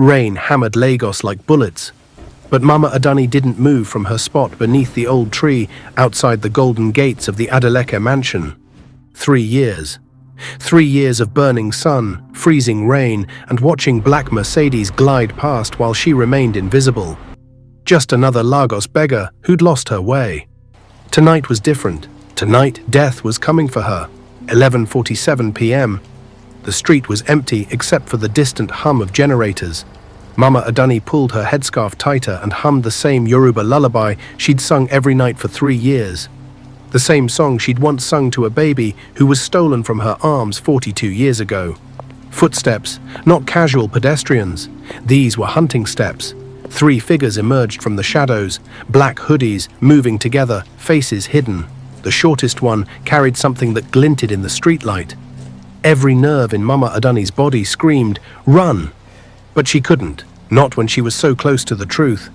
Rain hammered Lagos like bullets, but Mama Adani didn't move from her spot beneath the old tree outside the golden gates of the Adeleke mansion. 3 years. 3 years of burning sun, freezing rain, and watching black Mercedes glide past while she remained invisible. Just another Lagos beggar who'd lost her way. Tonight was different. Tonight, death was coming for her. 11:47 p.m. The street was empty except for the distant hum of generators. Mama Adani pulled her headscarf tighter and hummed the same Yoruba lullaby she'd sung every night for 3 years. The same song she'd once sung to a baby who was stolen from her arms 42 years ago. Footsteps, not casual pedestrians. These were hunting steps. 3 figures emerged from the shadows, black hoodies moving together, faces hidden. The shortest one carried something that glinted in the streetlight. Every nerve in Mama Adani's body screamed, "Run!" But she couldn't, not when she was so close to the truth.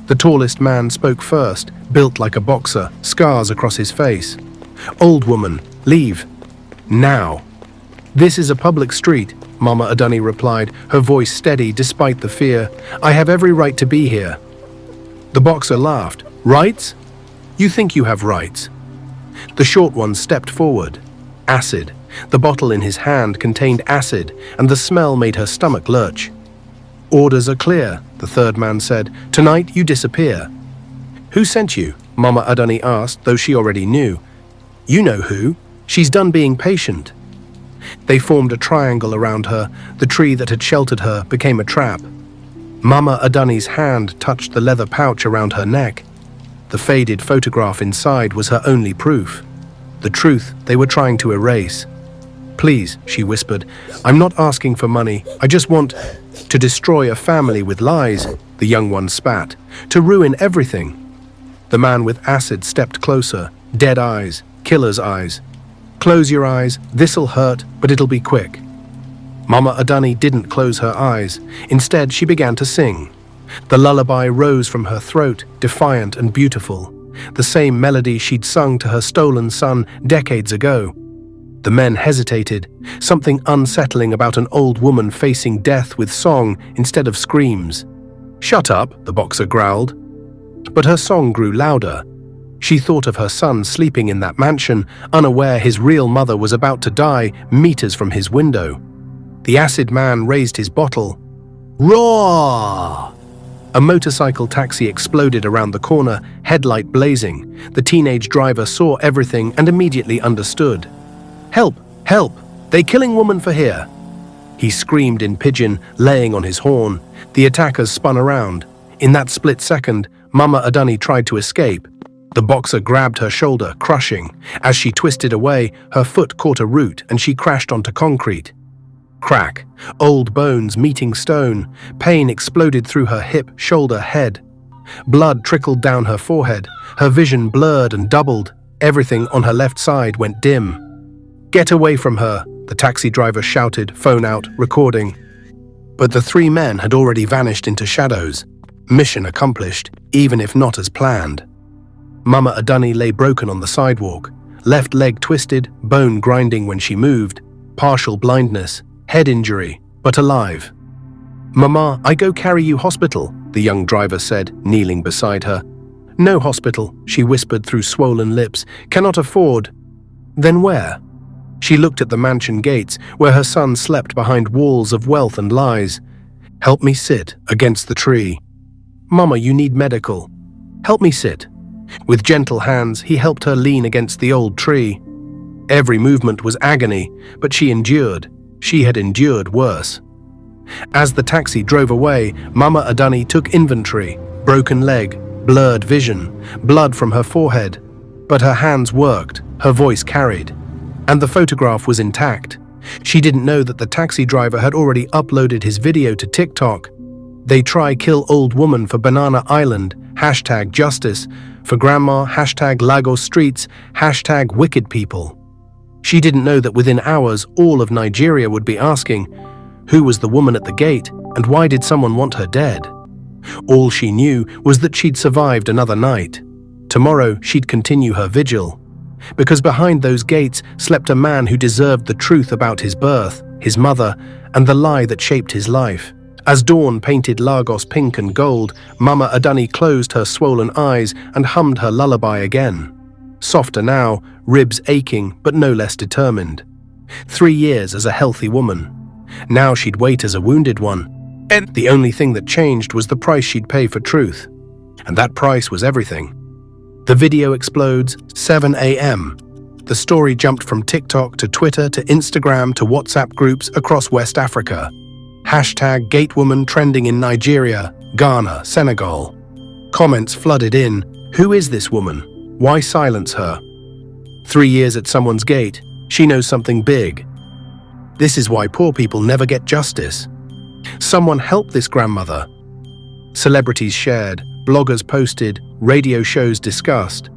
The tallest man spoke first, built like a boxer, scars across his face. "Old woman, leave. Now." "This is a public street," Mama Adani replied, her voice steady despite the fear. "I have every right to be here." The boxer laughed. "Rights? You think you have rights?" The short one stepped forward. Acid. The bottle in his hand contained acid, and the smell made her stomach lurch. "Orders are clear," the third man said. "Tonight you disappear." "Who sent you?" Mama Adani asked, though she already knew. "You know who. She's done being patient." They formed a triangle around her. The tree that had sheltered her became a trap. Mama Adani's hand touched the leather pouch around her neck. The faded photograph inside was her only proof. The truth they were trying to erase. "Please," she whispered, "I'm not asking for money. I just want to destroy a family with lies," the young one spat. "To ruin everything." The man with acid stepped closer. Dead eyes, killer's eyes. "Close your eyes. This'll hurt, but it'll be quick." Mama Adani didn't close her eyes. Instead, she began to sing. The lullaby rose from her throat, defiant and beautiful. The same melody she'd sung to her stolen son decades ago. The men hesitated, something unsettling about an old woman facing death with song instead of screams. "Shut up," the boxer growled. But her song grew louder. She thought of her son sleeping in that mansion, unaware his real mother was about to die meters from his window. The acid man raised his bottle. Roar! A motorcycle taxi exploded around the corner, headlight blazing. The teenage driver saw everything and immediately understood. "Help! Help! They killing woman for here!" He screamed in pidgin, laying on his horn. The attackers spun around. In that split second, Mama Adani tried to escape. The boxer grabbed her shoulder, crushing. As she twisted away, her foot caught a root and she crashed onto concrete. Crack. Old bones meeting stone. Pain exploded through her hip, shoulder, head. Blood trickled down her forehead. Her vision blurred and doubled. Everything on her left side went dim. "Get away from her," the taxi driver shouted, phone out, recording. But the 3 men had already vanished into shadows. Mission accomplished, even if not as planned. Mama Adani lay broken on the sidewalk. Left leg twisted, bone grinding when she moved. Partial blindness, head injury, but alive. "Mama, I go carry you hospital," the young driver said, kneeling beside her. "No hospital," she whispered through swollen lips. "Cannot afford." "Then where?" She looked at the mansion gates, where her son slept behind walls of wealth and lies. "Help me sit against the tree." "Mama, you need medical." "Help me sit." With gentle hands, he helped her lean against the old tree. Every movement was agony, but she endured. She had endured worse. As the taxi drove away, Mama Adani took inventory. Broken leg, blurred vision, blood from her forehead. But her hands worked, her voice carried. And the photograph was intact. She didn't know that the taxi driver had already uploaded his video to TikTok. "They try kill old woman for Banana Island, #justice, for grandma, #Lagos streets, #wicked people." She didn't know that within hours all of Nigeria would be asking, who was the woman at the gate and why did someone want her dead? All she knew was that she'd survived another night. Tomorrow she'd continue her vigil. Because behind those gates slept a man who deserved the truth about his birth, his mother, and the lie that shaped his life. As dawn painted Lagos pink and gold, Mama Adani closed her swollen eyes and hummed her lullaby again. Softer now, ribs aching but no less determined. 3 years as a healthy woman. Now she'd wait as a wounded one. And the only thing that changed was the price she'd pay for truth. And that price was everything. The video explodes, 7 a.m. The story jumped from TikTok to Twitter to Instagram to WhatsApp groups across West Africa. Hashtag Gatewoman trending in Nigeria, Ghana, Senegal. Comments flooded in. Who is this woman? Why silence her? 3 years at someone's gate. She knows something big. This is why poor people never get justice. Someone help this grandmother. Celebrities shared, bloggers posted, radio shows discussed.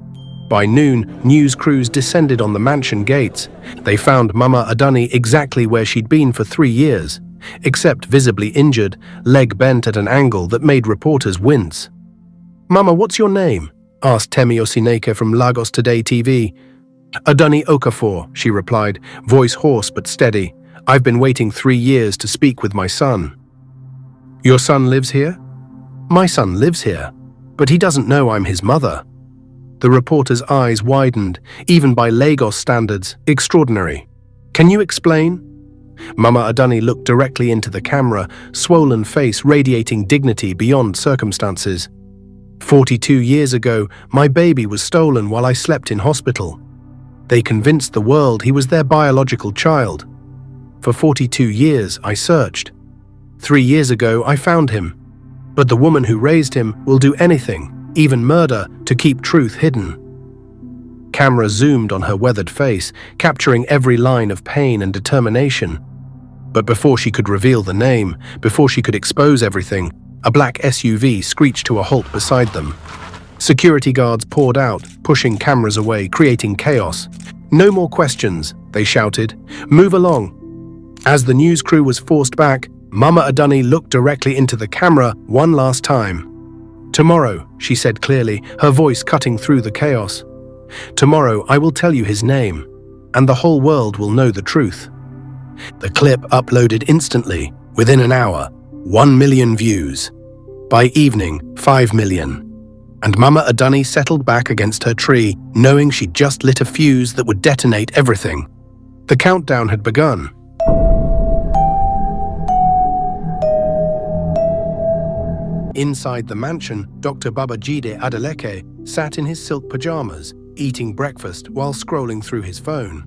By noon, news crews descended on the mansion gates. They found Mama Adani exactly where she'd been for 3 years, except visibly injured, leg bent at an angle that made reporters wince. "Mama, what's your name?" asked Temi Osineke from Lagos Today TV. "Adani Okafor," she replied, voice hoarse but steady. "I've been waiting 3 years to speak with my son." "Your son lives here?" "My son lives here, but he doesn't know I'm his mother." The reporter's eyes widened, even by Lagos standards, extraordinary. "Can you explain?" Mama Adani looked directly into the camera, swollen face radiating dignity beyond circumstances. 42 years ago, my baby was stolen while I slept in hospital. They convinced the world he was their biological child. For 42 years, I searched. 3 years ago, I found him. But the woman who raised him will do anything, even murder, to keep truth hidden. Camera zoomed on her weathered face, capturing every line of pain and determination. But before she could reveal the name, before she could expose everything, a black SUV screeched to a halt beside them. Security guards poured out, pushing cameras away, creating chaos. "No more questions," they shouted. "Move along." As the news crew was forced back, Mama Adani looked directly into the camera one last time. "Tomorrow," she said clearly, her voice cutting through the chaos. "Tomorrow I will tell you his name, and the whole world will know the truth." The clip uploaded instantly, within an hour, 1 million views. By evening, 5 million. And Mama Adani settled back against her tree, knowing she'd just lit a fuse that would detonate everything. The countdown had begun. Inside the mansion, Dr. Babajide Adeleke sat in his silk pajamas, eating breakfast while scrolling through his phone.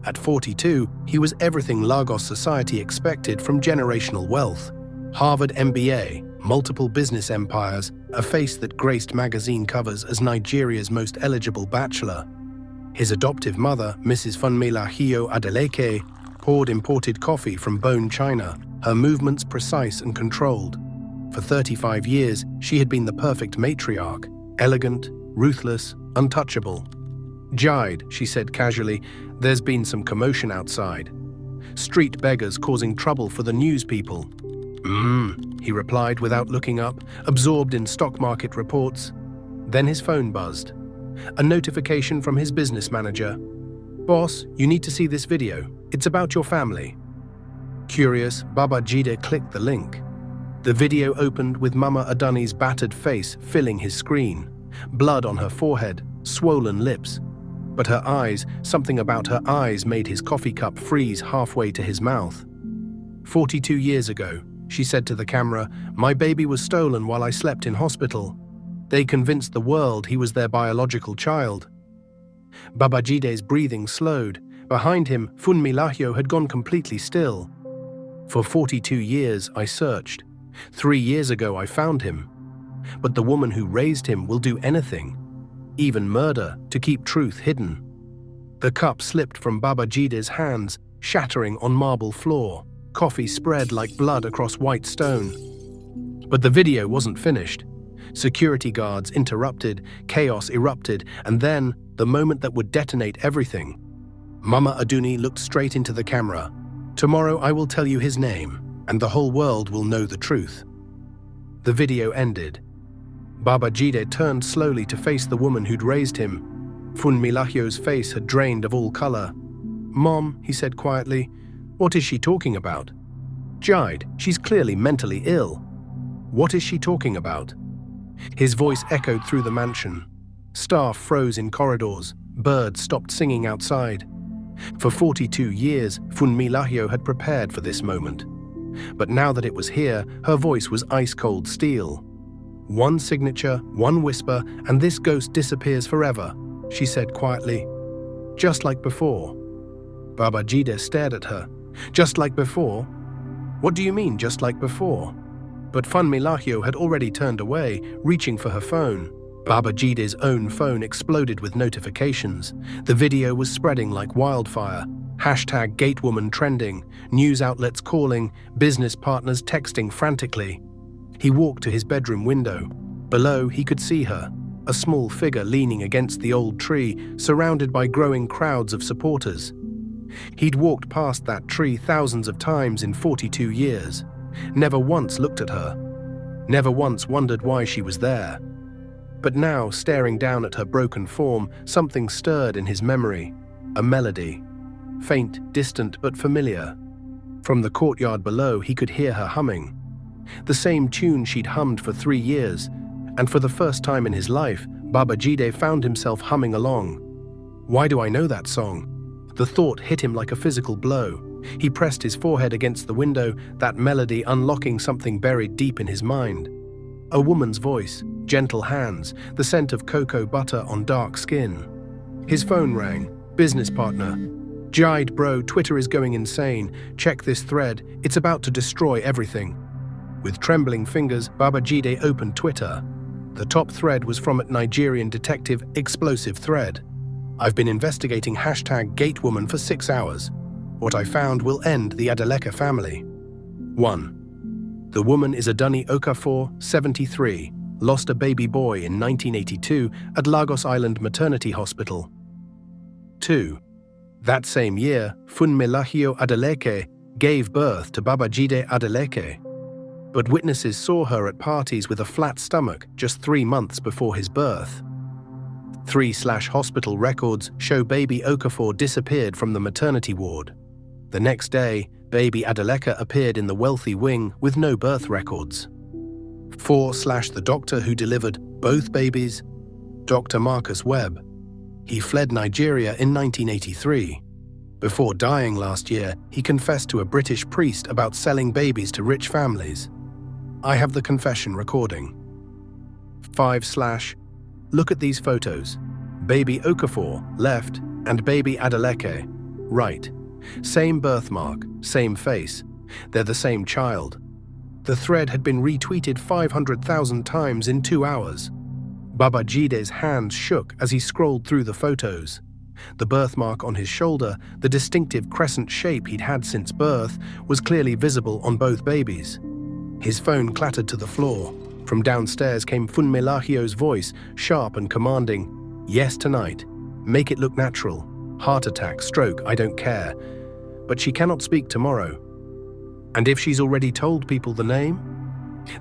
At 42, he was everything Lagos society expected from generational wealth. Harvard MBA, multiple business empires, a face that graced magazine covers as Nigeria's most eligible bachelor. His adoptive mother, Mrs. Funmilayo Adeleke, poured imported coffee from Bone, China, her movements precise and controlled. For 35 years, she had been the perfect matriarch, elegant, ruthless, untouchable. "Jide," she said casually, "there's been some commotion outside. Street beggars causing trouble for the news people." He replied without looking up, absorbed in stock market reports. Then his phone buzzed. A notification from his business manager. "Boss, you need to see this video. It's about your family." Curious, Babajide clicked the link. The video opened with Mama Adani's battered face filling his screen, blood on her forehead, swollen lips. But her eyes, something about her eyes made his coffee cup freeze halfway to his mouth. 42 years ago, she said to the camera, "My baby was stolen while I slept in hospital. They convinced the world he was their biological child." Babajide's breathing slowed. Behind him, Funmilayo had gone completely still. "For 42 years, I searched. 3 years ago, I found him. But the woman who raised him will do anything, even murder, to keep truth hidden." The cup slipped from Babajide's hands, shattering on marble floor. Coffee spread like blood across white stone. But the video wasn't finished. Security guards interrupted, chaos erupted, and then, the moment that would detonate everything. Mama Adani looked straight into the camera. "Tomorrow I will tell you his name, and the whole world will know the truth." The video ended. Babajide turned slowly to face the woman who'd raised him. Funmilayo's face had drained of all color. "Mom," he said quietly, "what is she talking about?" "Jide, she's clearly mentally ill. What is she talking about?" His voice echoed through the mansion. Staff froze in corridors. Birds stopped singing outside. For 42 years, Funmilayo had prepared for this moment. But now that it was here, her voice was ice-cold steel. "One signature, one whisper, and this ghost disappears forever," she said quietly. "Just like before." Babajide stared at her. "Just like before? What do you mean, just like before?" But Funmilayo had already turned away, reaching for her phone. Babajide's own phone exploded with notifications. The video was spreading like wildfire. Hashtag Gatewoman trending, news outlets calling, business partners texting frantically. He walked to his bedroom window. Below, he could see her, a small figure leaning against the old tree, surrounded by growing crowds of supporters. He'd walked past that tree thousands of times in 42 years, never once looked at her, never once wondered why she was there. But now, staring down at her broken form, something stirred in his memory, a melody. Faint, distant, but familiar. From the courtyard below, he could hear her humming. The same tune she'd hummed for 3 years, and for the first time in his life, Babajide found himself humming along. Why do I know that song? The thought hit him like a physical blow. He pressed his forehead against the window, that melody unlocking something buried deep in his mind. A woman's voice, gentle hands, the scent of cocoa butter on dark skin. His phone rang. Business partner. "Jide bro, Twitter is going insane. Check this thread. It's about to destroy everything." With trembling fingers, Babajide opened Twitter. The top thread was from a Nigerian detective explosive thread. "I've been investigating hashtag Gatewoman for 6 hours. What I found will end the Adeleke family." 1. The woman is Adani Okafor, 73, lost a baby boy in 1982 at Lagos Island Maternity Hospital. 2. That same year, Funmilayo Adeleke gave birth to Babajide Adeleke. But witnesses saw her at parties with a flat stomach just 3 months before his birth. 3/hospital records show baby Okafor disappeared from the maternity ward. The next day, baby Adeleke appeared in the wealthy wing with no birth records. 4/the doctor who delivered both babies, Dr. Marcus Webb. He fled Nigeria in 1983. Before dying last year, he confessed to a British priest about selling babies to rich families. I have the confession recording. 5/, look at these photos. Baby Okafor, left, and baby Adeleke, right. Same birthmark, same face. They're the same child. The thread had been retweeted 500,000 times in 2 hours. Babajide's hands shook as he scrolled through the photos. The birthmark on his shoulder, the distinctive crescent shape he'd had since birth, was clearly visible on both babies. His phone clattered to the floor. From downstairs came Funmilayo's voice, sharp and commanding. "Yes, tonight. Make it look natural. Heart attack, stroke, I don't care. But she cannot speak tomorrow." "And if she's already told people the name?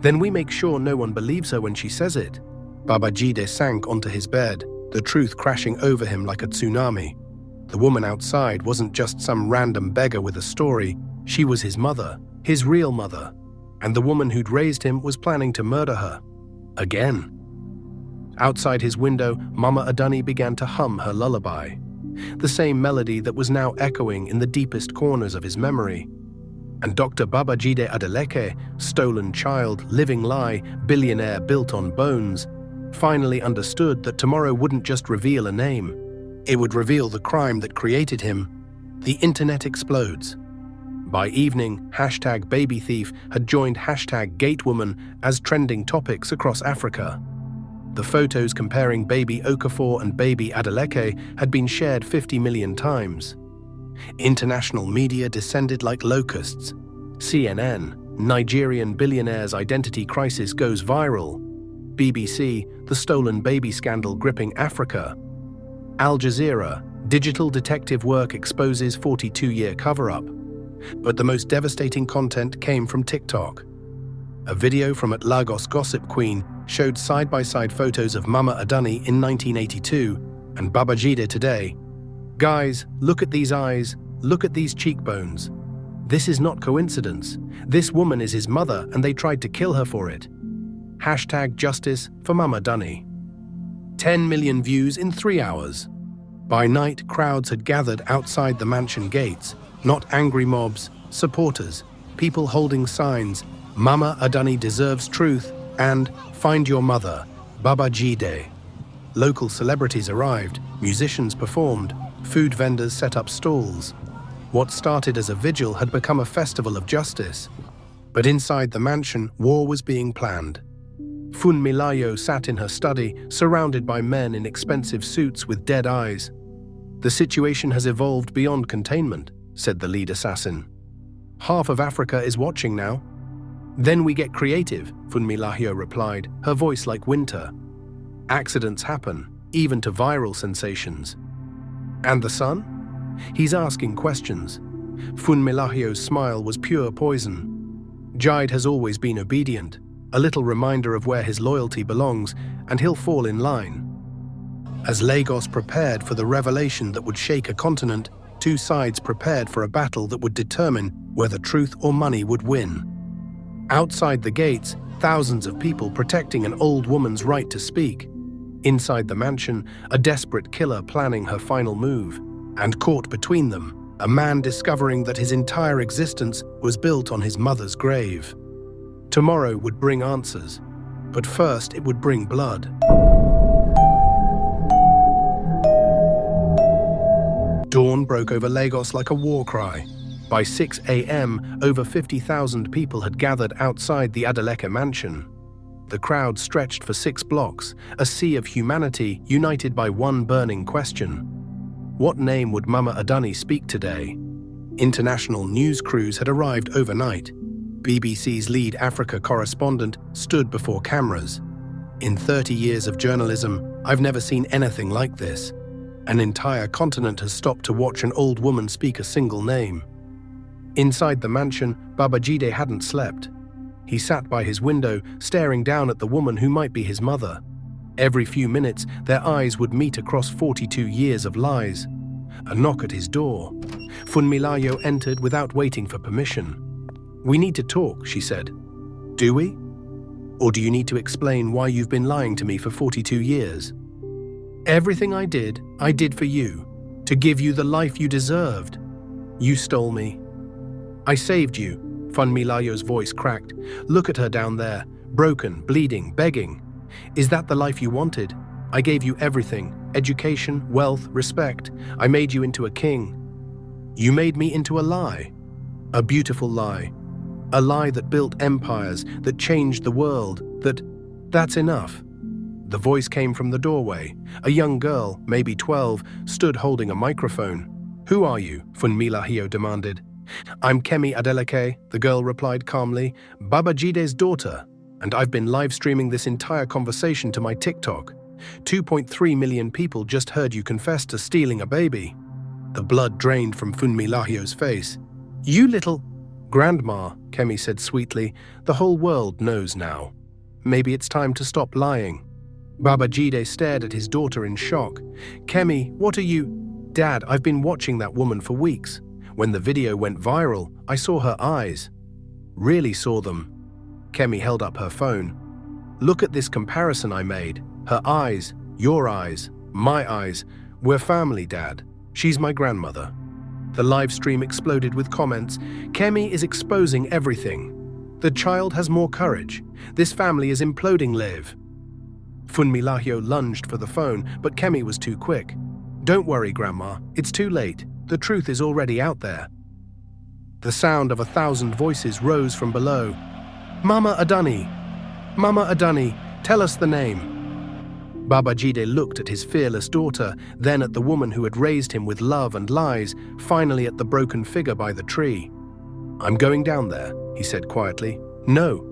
Then we make sure no one believes her when she says it." Babajide sank onto his bed, the truth crashing over him like a tsunami. The woman outside wasn't just some random beggar with a story. She was his mother, his real mother. And the woman who'd raised him was planning to murder her. Again. Outside his window, Mama Adani began to hum her lullaby. The same melody that was now echoing in the deepest corners of his memory. And Dr. Babajide Adeleke, stolen child, living lie, billionaire built on bones, finally understood that tomorrow wouldn't just reveal a name. It would reveal the crime that created him. The internet explodes. By evening, hashtag baby thief had joined hashtag gatewoman as trending topics across Africa. The photos comparing baby Okafor and baby Adeleke had been shared 50 million times. International media descended like locusts. CNN, Nigerian billionaire's identity crisis goes viral. BBC, the stolen baby scandal gripping Africa. Al Jazeera, digital detective work exposes 42-year cover-up. But the most devastating content came from TikTok. A video from at Lagos Gossip Queen showed side-by-side photos of Mama Adani in 1982 and Babajide today. Guys, look at these eyes, look at these cheekbones. This is not coincidence. This woman is his mother and they tried to kill her for it. #Justice for Mama Dunny. 10 million views in 3 hours. By night, crowds had gathered outside the mansion gates. Not angry mobs, supporters, people holding signs, Mama Adani deserves truth, and Find your mother, Baba Jide. Local celebrities arrived, musicians performed, food vendors set up stalls. What started as a vigil had become a festival of justice. But inside the mansion, war was being planned. Funmilayo sat in her study, surrounded by men in expensive suits with dead eyes. The situation has evolved beyond containment, said the lead assassin. Half of Africa is watching now. Then we get creative, Funmilayo replied, her voice like winter. Accidents happen, even to viral sensations. And the son? He's asking questions. Funmilayo's smile was pure poison. Jide has always been obedient, a little reminder of where his loyalty belongs, and he'll fall in line. As Lagos prepared for the revelation that would shake a continent, two sides prepared for a battle that would determine whether truth or money would win. Outside the gates, thousands of people protecting an old woman's right to speak. Inside the mansion, a desperate killer planning her final move. And caught between them, a man discovering that his entire existence was built on his mother's grave. Tomorrow would bring answers, but first it would bring blood. Dawn broke over Lagos like a war cry. By 6 a.m., over 50,000 people had gathered outside the Adeleke mansion. The crowd stretched for 6 blocks, a sea of humanity united by one burning question. What name would Mama Adani speak today? International news crews had arrived overnight. BBC's lead Africa correspondent stood before cameras. In 30 years of journalism, I've never seen anything like this. An entire continent has stopped to watch an old woman speak a single name. Inside the mansion, Baba Jide hadn't slept. He sat by his window, staring down at the woman who might be his mother. Every few minutes, their eyes would meet across 42 years of lies. A knock at his door. Funmilayo entered without waiting for permission. "We need to talk," she said. "Do we? Or do you need to explain why you've been lying to me for 42 years? Everything I did for you, to give you the life you deserved. You stole me. I saved you." Funmilayo's voice cracked. "Look at her down there, broken, bleeding, begging. Is that the life you wanted? I gave you everything, education, wealth, respect. I made you into a king. You made me into a lie. A beautiful lie. A lie that built empires, that changed the world, that's enough." The voice came from the doorway. A young girl, maybe 12, stood holding a microphone. "Who are you?" Funmilayo demanded. "I'm Kemi Adeleke," the girl replied calmly, "Baba Jide's daughter, and I've been live streaming this entire conversation to my TikTok. 2.3 million people just heard you confess to stealing a baby." The blood drained from Funmilayo's face. "You little—" "Grandma," Kemi said sweetly, "the whole world knows now. Maybe it's time to stop lying." Baba Jide stared at his daughter in shock. "Kemi, what are you—" "Dad, I've been watching that woman for weeks. When the video went viral, I saw her eyes. Really saw them." Kemi held up her phone. "Look at this comparison I made. Her eyes, your eyes, my eyes. We're family, Dad. She's my grandmother." The live stream exploded with comments. "Kemi is exposing everything. The child has more courage. This family is imploding, Liv." Funmilayo lunged for the phone, but Kemi was too quick. "Don't worry, Grandma. It's too late. The truth is already out there." The sound of 1,000 voices rose from below. "Mama Adani! Mama Adani, tell us the name." Baba Jide looked at his fearless daughter, then at the woman who had raised him with love and lies, finally at the broken figure by the tree. "I'm going down there," he said quietly. "No."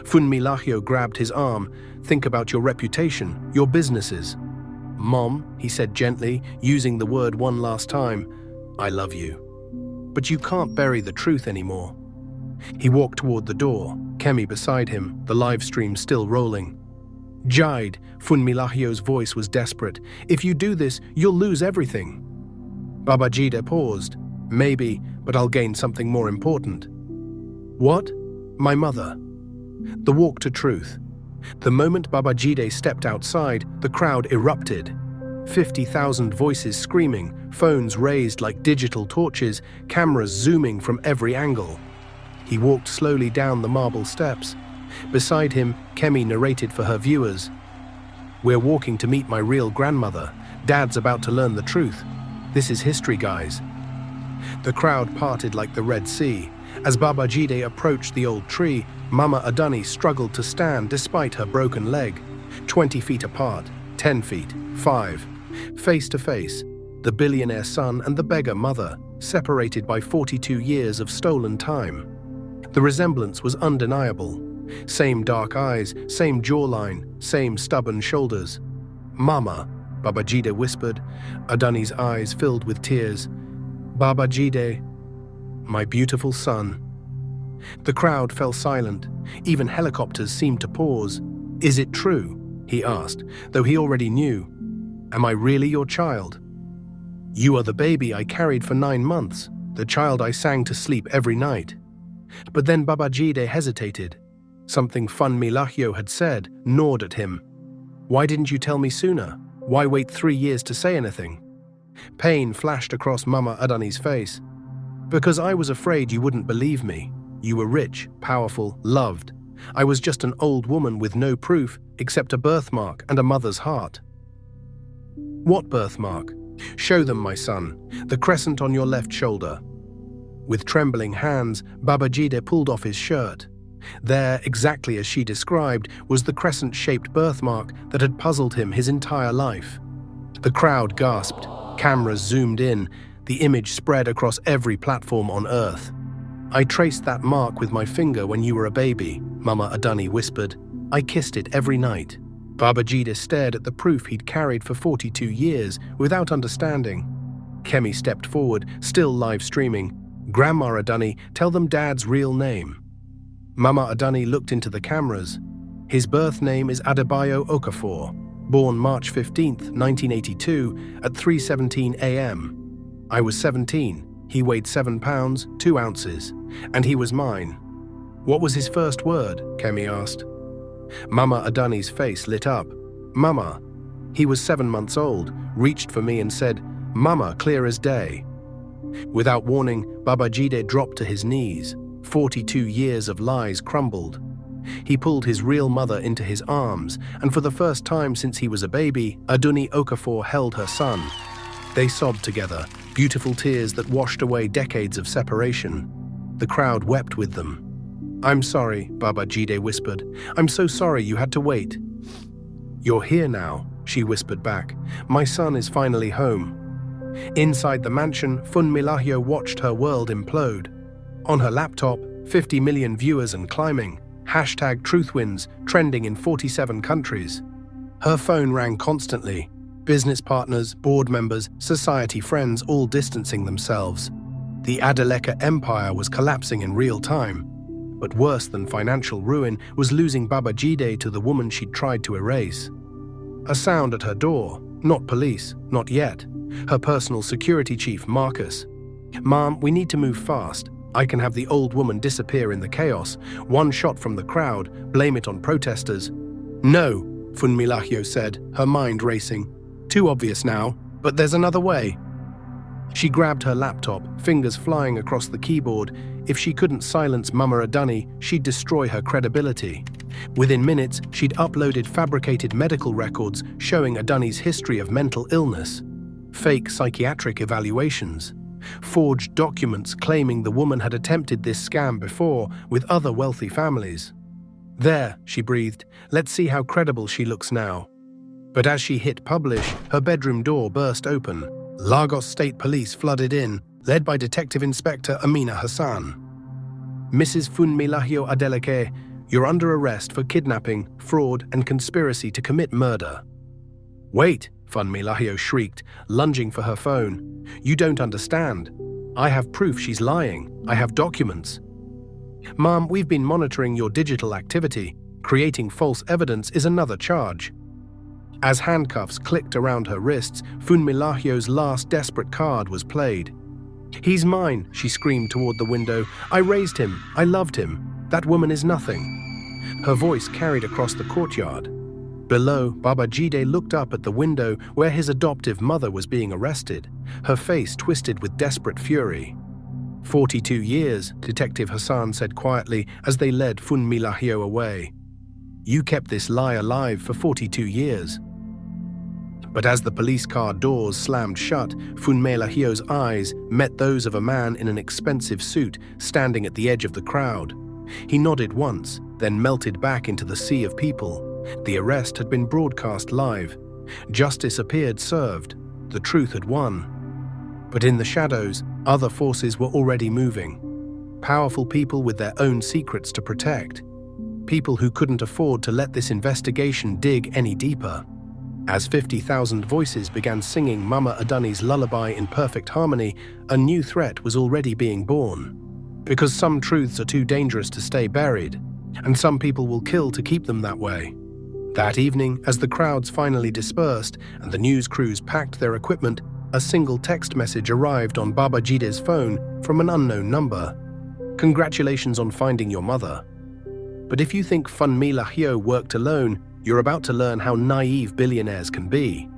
Funmilayo grabbed his arm. "Think about your reputation, your businesses." "Mom," he said gently, using the word one last time, "I love you. But you can't bury the truth anymore." He walked toward the door, Kemi beside him, the live stream still rolling. "Jide," Funmilayo's voice was desperate. "If you do this, you'll lose everything." Baba Jide paused. "Maybe, but I'll gain something more important. What? My mother. The walk to truth. The moment Babajide stepped outside, the crowd erupted. 50,000 voices screaming, phones raised like digital torches, cameras zooming from every angle. He walked slowly down the marble steps. Beside him, Kemi narrated for her viewers. We're walking to meet my real grandmother. Dad's about to learn the truth. This is history, guys. The crowd parted like the Red Sea. As Babajide approached the old tree, Mama Adani struggled to stand despite her broken leg. 20 feet apart, 10 feet, 5. Face to face, the billionaire son and the beggar mother, separated by 42 years of stolen time. The resemblance was undeniable. Same dark eyes, same jawline, same stubborn shoulders. Mama, Babajide whispered, Adani's eyes filled with tears. Babajide, my beautiful son. The crowd fell silent. Even helicopters seemed to pause. Is it true? He asked, though he already knew. Am I really your child? You are the baby I carried for 9 months, the child I sang to sleep every night. But then Babajide hesitated. Something Funmilahyo had said gnawed at him. Why didn't you tell me sooner? Why wait 3 years to say anything? Pain flashed across Mama Adani's face. Because I was afraid you wouldn't believe me. You were rich, powerful, loved. I was just an old woman with no proof except a birthmark and a mother's heart. What birthmark? Show them, my son. The crescent on your left shoulder. With trembling hands, Babajide pulled off his shirt. There, exactly as she described, was the crescent-shaped birthmark that had puzzled him his entire life. The crowd gasped. Cameras zoomed in. The image spread across every platform on Earth. I traced that mark with my finger when you were a baby, Mama Adani whispered. I kissed it every night. Babajide stared at the proof he'd carried for 42 years without understanding. Kemi stepped forward, still live streaming. Grandma Adani, tell them Dad's real name. Mama Adani looked into the cameras. His birth name is Adebayo Okafor, born March 15, 1982 at 3:17 a.m. I was 17, he weighed 7 pounds, 2 ounces, and he was mine. What was his first word? Kemi asked. Mama Adani's face lit up. Mama. He was 7 months old, reached for me and said, Mama, clear as day. Without warning, Babajide dropped to his knees. 42 years of lies crumbled. He pulled his real mother into his arms, and for the first time since he was a baby, Aduni Okafor held her son. They sobbed together, beautiful tears that washed away decades of separation. The crowd wept with them. I'm sorry, Babajide whispered. I'm so sorry you had to wait. You're here now, she whispered back. My son is finally home. Inside the mansion, Funmilahyo watched her world implode. On her laptop, 50 million viewers and climbing. #TruthWins trending in 47 countries. Her phone rang constantly. Business partners, board members, society friends all distancing themselves. The Adeleka empire was collapsing in real time. But worse than financial ruin was losing Babajide to the woman she'd tried to erase. A sound at her door. Not police, not yet. Her personal security chief, Marcus. Mom, we need to move fast. I can have the old woman disappear in the chaos. One shot from the crowd, blame it on protesters. No, Funmilahyo said, her mind racing. Too obvious now, but there's another way. She grabbed her laptop, fingers flying across the keyboard. If she couldn't silence Mama Adani, she'd destroy her credibility. Within minutes, she'd uploaded fabricated medical records showing Adani's history of mental illness, fake psychiatric evaluations, forged documents claiming the woman had attempted this scam before with other wealthy families. There, she breathed, let's see how credible she looks now. But as she hit publish, her bedroom door burst open. Lagos State Police flooded in, led by Detective Inspector Amina Hassan. Mrs. Funmilahyo Adeleke, you're under arrest for kidnapping, fraud, and conspiracy to commit murder. Wait, Funmilahyo shrieked, lunging for her phone. You don't understand. I have proof she's lying. I have documents. Mom, we've been monitoring your digital activity. Creating false evidence is another charge. As handcuffs clicked around her wrists, Funmilahyo's last desperate card was played. "He's mine," she screamed toward the window. "I raised him. I loved him. That woman is nothing." Her voice carried across the courtyard. Below, Babajide looked up at the window where his adoptive mother was being arrested, her face twisted with desperate fury. 42 years, Detective Hassan said quietly as they led Funmilahio away. "You kept this lie alive for 42 years." But as the police car doors slammed shut, Funmilahio's eyes met those of a man in an expensive suit standing at the edge of the crowd. He nodded once, then melted back into the sea of people. The arrest had been broadcast live. Justice appeared served. The truth had won. But in the shadows, other forces were already moving. Powerful people with their own secrets to protect. People who couldn't afford to let this investigation dig any deeper. As 50,000 voices began singing Mama Adani's lullaby in perfect harmony, a new threat was already being born. Because some truths are too dangerous to stay buried, and some people will kill to keep them that way. That evening, as the crowds finally dispersed and the news crews packed their equipment, a single text message arrived on Babajide's phone from an unknown number. "Congratulations on finding your mother. But if you think Funmilahio worked alone, you're about to learn how naive billionaires can be.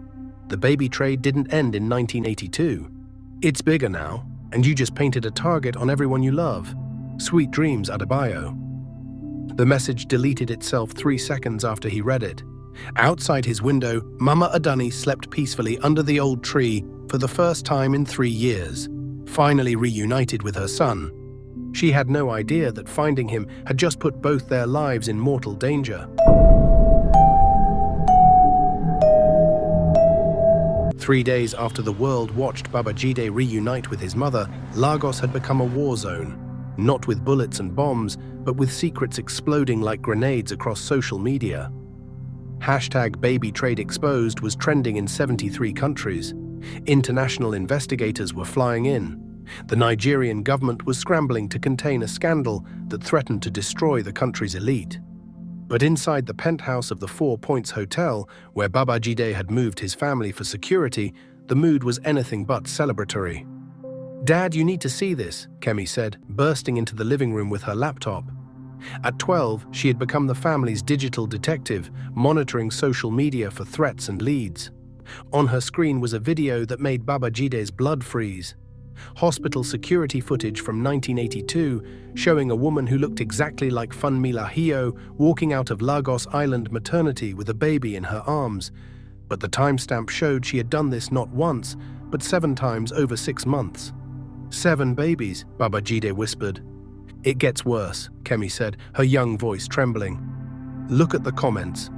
The baby trade didn't end in 1982. It's bigger now, and you just painted a target on everyone you love. Sweet dreams, Adebayo." The message deleted itself 3 seconds after he read it. Outside his window, Mama Adani slept peacefully under the old tree for the first time in 3 years, finally reunited with her son. She had no idea that finding him had just put both their lives in mortal danger. 3 days after the world watched Babajide reunite with his mother, Lagos had become a war zone. Not with bullets and bombs, but with secrets exploding like grenades across social media. #BabyTradeExposed was trending in 73 countries. International investigators were flying in. The Nigerian government was scrambling to contain a scandal that threatened to destroy the country's elite. But inside the penthouse of the 4 Points Hotel, where Babajide had moved his family for security, the mood was anything but celebratory. "Dad, you need to see this," Kemi said, bursting into the living room with her laptop. At 12, she had become the family's digital detective, monitoring social media for threats and leads. On her screen was a video that made Babajide's blood freeze. Hospital security footage from 1982 showing a woman who looked exactly like Funmilahio walking out of Lagos Island maternity with a baby in her arms. But the timestamp showed she had done this not once, but 7 times over 6 months. 7 babies, Babajide whispered. "It gets worse," Kemi said, her young voice trembling. "Look at the comments."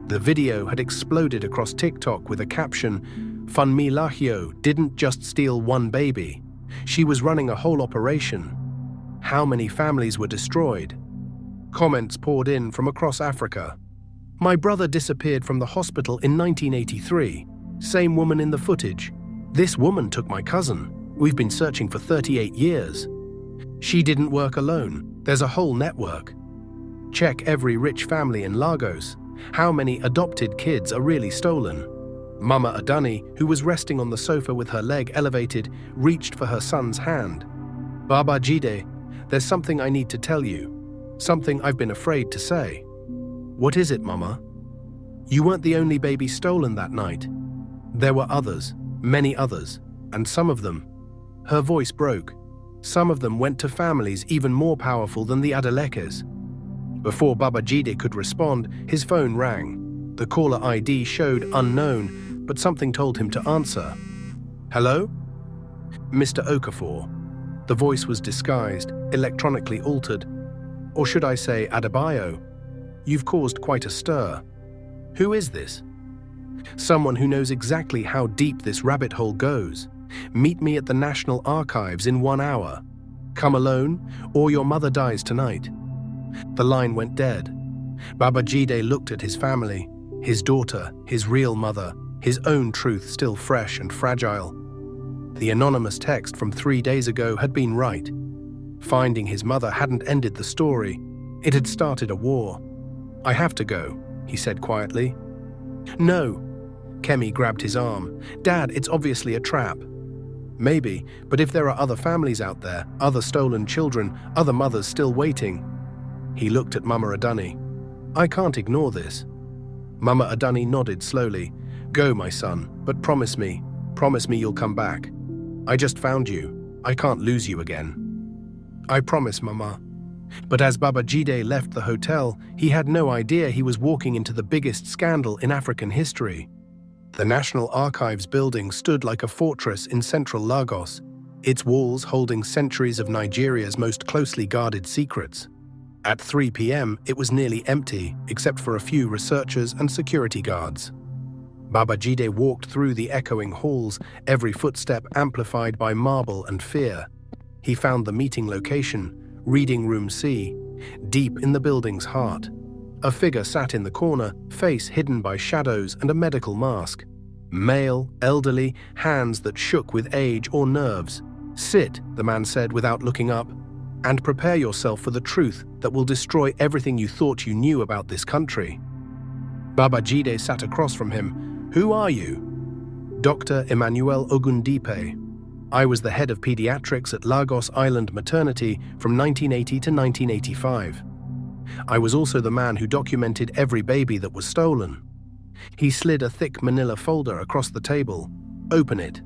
The video had exploded across TikTok with a caption, "Funmilahio didn't just steal 1 baby. She was running a whole operation. How many families were destroyed?" Comments poured in from across Africa. "My brother disappeared from the hospital in 1983. Same woman in the footage. This woman took my cousin. We've been searching for 38 years. She didn't work alone. There's a whole network. Check every rich family in Lagos. How many adopted kids are really stolen?" Mama Adani, who was resting on the sofa with her leg elevated, reached for her son's hand. "Babajide, there's something I need to tell you. Something I've been afraid to say." "What is it, Mama?" "You weren't the only baby stolen that night. There were others, many others, and some of them..." Her voice broke. "Some of them went to families even more powerful than the Adelekes." Before Babajide could respond, his phone rang. The caller ID showed unknown, but something told him to answer. "Hello?" "Mr. Okafor." The voice was disguised, electronically altered. "Or should I say Adebayo? You've caused quite a stir. Who is this?" "Someone who knows exactly how deep this rabbit hole goes. Meet me at the National Archives in 1 hour. Come alone, or your mother dies tonight." The line went dead. Babajide looked at his family, his daughter, his real mother, his own truth still fresh and fragile. The anonymous text from 3 days ago had been right. Finding his mother hadn't ended the story. It had started a war. "I have to go," he said quietly. "No." Kemi grabbed his arm. "Dad, it's obviously a trap." Maybe, but if there are other families out there, other stolen children, other mothers still waiting. He looked at Mama Adani. I can't ignore this. Mama Adani nodded slowly. Go, my son, but promise me you'll come back. I just found you. I can't lose you again. I promise, Mama. But as Babajide left the hotel, he had no idea he was walking into the biggest scandal in African history. The National Archives building stood like a fortress in central Lagos, its walls holding centuries of Nigeria's most closely guarded secrets. At 3 p.m., it was nearly empty, except for a few researchers and security guards. Babajide walked through the echoing halls, every footstep amplified by marble and fear. He found the meeting location, Reading Room C, deep in the building's heart. A figure sat in the corner, face hidden by shadows and a medical mask. Male, elderly, hands that shook with age or nerves. Sit, the man said without looking up, and prepare yourself for the truth that will destroy everything you thought you knew about this country. Babajide sat across from him. Who are you? Dr. Emmanuel Ogundipe. I was the head of pediatrics at Lagos Island Maternity from 1980 to 1985. I was also the man who documented every baby that was stolen. He slid a thick manila folder across the table. Open it.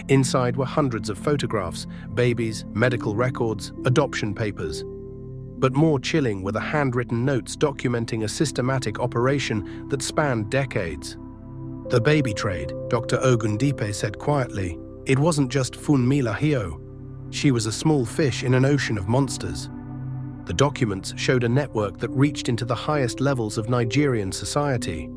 Inside were hundreds of photographs, babies, medical records, adoption papers. But more chilling were the handwritten notes documenting a systematic operation that spanned decades. The baby trade, Dr. Ogundipe said quietly. It wasn't just Funmi Hio. She was a small fish in an ocean of monsters. The documents showed a network that reached into the highest levels of Nigerian society.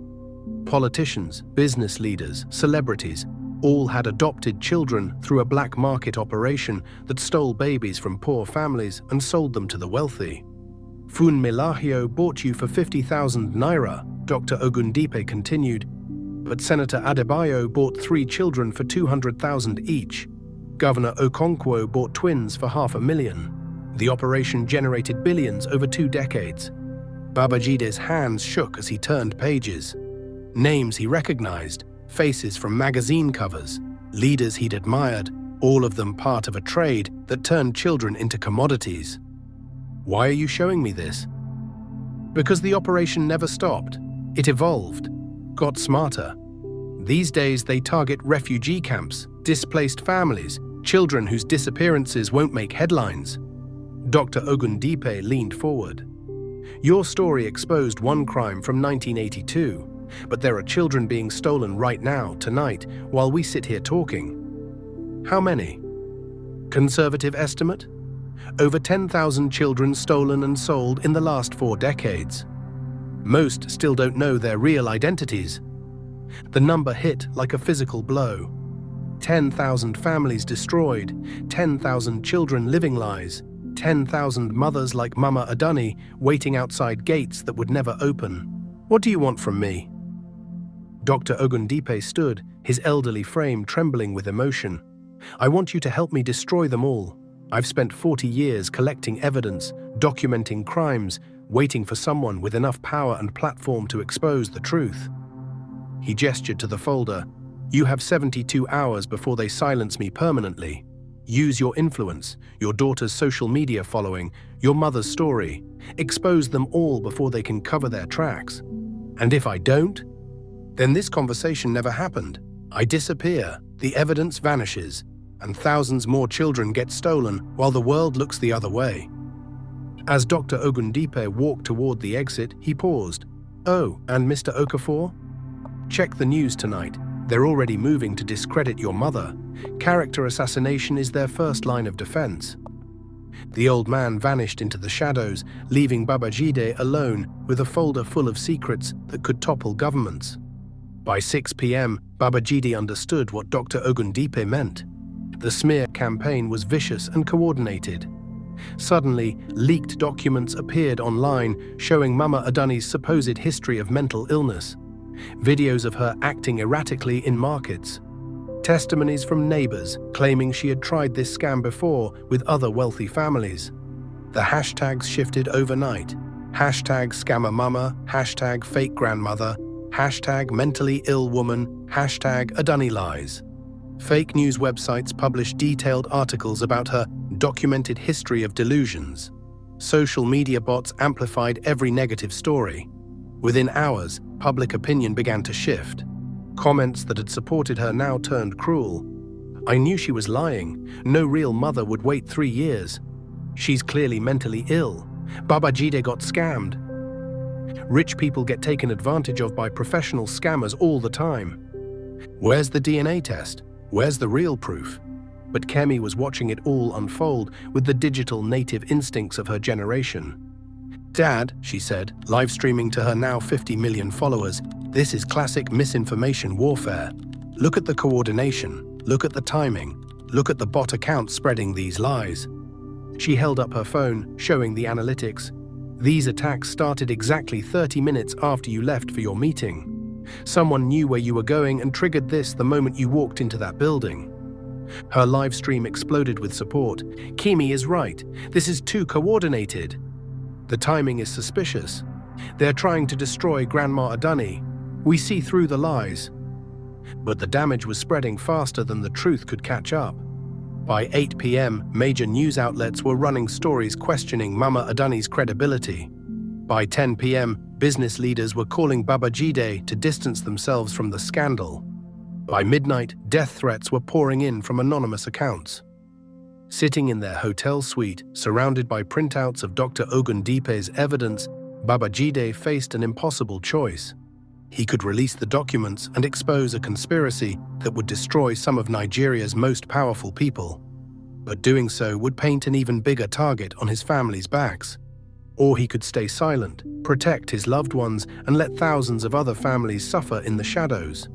Politicians, business leaders, celebrities, all had adopted children through a black market operation that stole babies from poor families and sold them to the wealthy. Funmi Hio bought you for 50,000 naira, Dr. Ogundipe continued, but Senator Adebayo bought 3 children for 200,000 each. Governor Okonkwo bought twins for $500,000. The operation generated billions over 2 decades. Babajide's hands shook as he turned pages. Names he recognized, faces from magazine covers, leaders he'd admired, all of them part of a trade that turned children into commodities. Why are you showing me this? Because the operation never stopped. It evolved, got smarter. These days they target refugee camps, displaced families, children whose disappearances won't make headlines. Dr. Ogundipe leaned forward. Your story exposed one crime from 1982, but there are children being stolen right now, tonight, while we sit here talking. How many? Conservative estimate? Over 10,000 children stolen and sold in the last 4 decades. Most still don't know their real identities. The number hit like a physical blow. 10,000 families destroyed, 10,000 children living lies, 10,000 mothers like Mama Adani waiting outside gates that would never open. What do you want from me? Dr. Ogundipe stood, his elderly frame trembling with emotion. I want you to help me destroy them all. I've spent 40 years collecting evidence, documenting crimes, waiting for someone with enough power and platform to expose the truth. He gestured to the folder. You have 72 hours before they silence me permanently. Use your influence, your daughter's social media following, your mother's story. Expose them all before they can cover their tracks. And if I don't, then this conversation never happened. I disappear, the evidence vanishes, and thousands more children get stolen while the world looks the other way. As Dr. Ogundipe walked toward the exit, he paused. Oh, and Mr. Okafor? Check the news tonight. They're already moving to discredit your mother. Character assassination is their first line of defense. The old man vanished into the shadows, leaving Babajide alone with a folder full of secrets that could topple governments. By 6 p.m., Babajide understood what Dr. Ogundipe meant. The smear campaign was vicious and coordinated. Suddenly, leaked documents appeared online showing Mama Adani's supposed history of mental illness. Videos of her acting erratically in markets. Testimonies from neighbors claiming she had tried this scam before with other wealthy families. The hashtags shifted overnight. Hashtag scammer mama, hashtag fake grandmother, hashtag mentally ill woman, hashtag Adani lies. Fake news websites published detailed articles about her documented history of delusions. Social media bots amplified every negative story. Within hours, public opinion began to shift. Comments that had supported her now turned cruel. I knew she was lying. No real mother would wait 3 years. She's clearly mentally ill. Babajide got scammed. Rich people get taken advantage of by professional scammers all the time. Where's the DNA test? Where's the real proof? But Kemi was watching it all unfold with the digital native instincts of her generation. "Dad," she said, live streaming to her now 50 million followers, "this is classic misinformation warfare. Look at the coordination, look at the timing, look at the bot account spreading these lies." She held up her phone, showing the analytics. "These attacks started exactly 30 minutes after you left for your meeting. Someone knew where you were going and triggered this the moment you walked into that building." Her live stream exploded with support. "Kemi is right. This is too coordinated. The timing is suspicious. They're trying to destroy Grandma Adani. We see through the lies." But the damage was spreading faster than the truth could catch up. By 8 p.m., major news outlets were running stories questioning Mama Adani's credibility. By 10 p.m., business leaders were calling Babajide to distance themselves from the scandal. By midnight, death threats were pouring in from anonymous accounts. Sitting in their hotel suite, surrounded by printouts of Dr. Ogundipe's evidence, Babajide faced an impossible choice. He could release the documents and expose a conspiracy that would destroy some of Nigeria's most powerful people. But doing so would paint an even bigger target on his family's backs. Or he could stay silent, protect his loved ones, and let thousands of other families suffer in the shadows.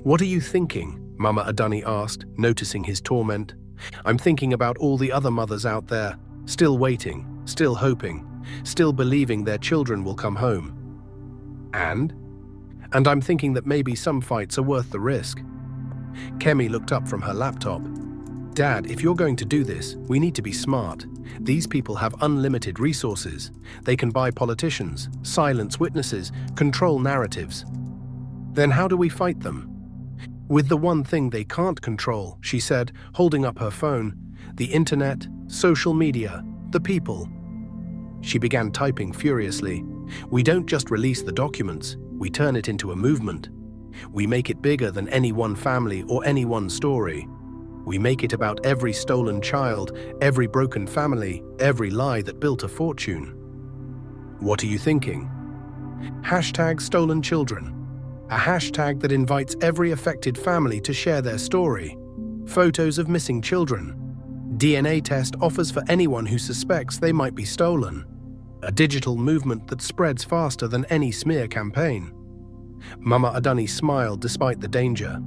"What are you thinking?" Mama Adani asked, noticing his torment. "I'm thinking about all the other mothers out there, still waiting, still hoping, still believing their children will come home. And I'm thinking that maybe some fights are worth the risk." Kemi looked up from her laptop. "Dad, if you're going to do this, we need to be smart. These people have unlimited resources. They can buy politicians, silence witnesses, control narratives. Then how do we fight them?" "With the one thing they can't control," she said, holding up her phone. "The internet, social media, the people." She began typing furiously. "We don't just release the documents, we turn it into a movement. We make it bigger than any one family or any one story. We make it about every stolen child, every broken family, every lie that built a fortune." What are you thinking? #StolenChildren. A hashtag that invites every affected family to share their story. Photos of missing children. DNA test offers for anyone who suspects they might be stolen. A digital movement that spreads faster than any smear campaign. Mama Adani smiled despite the danger.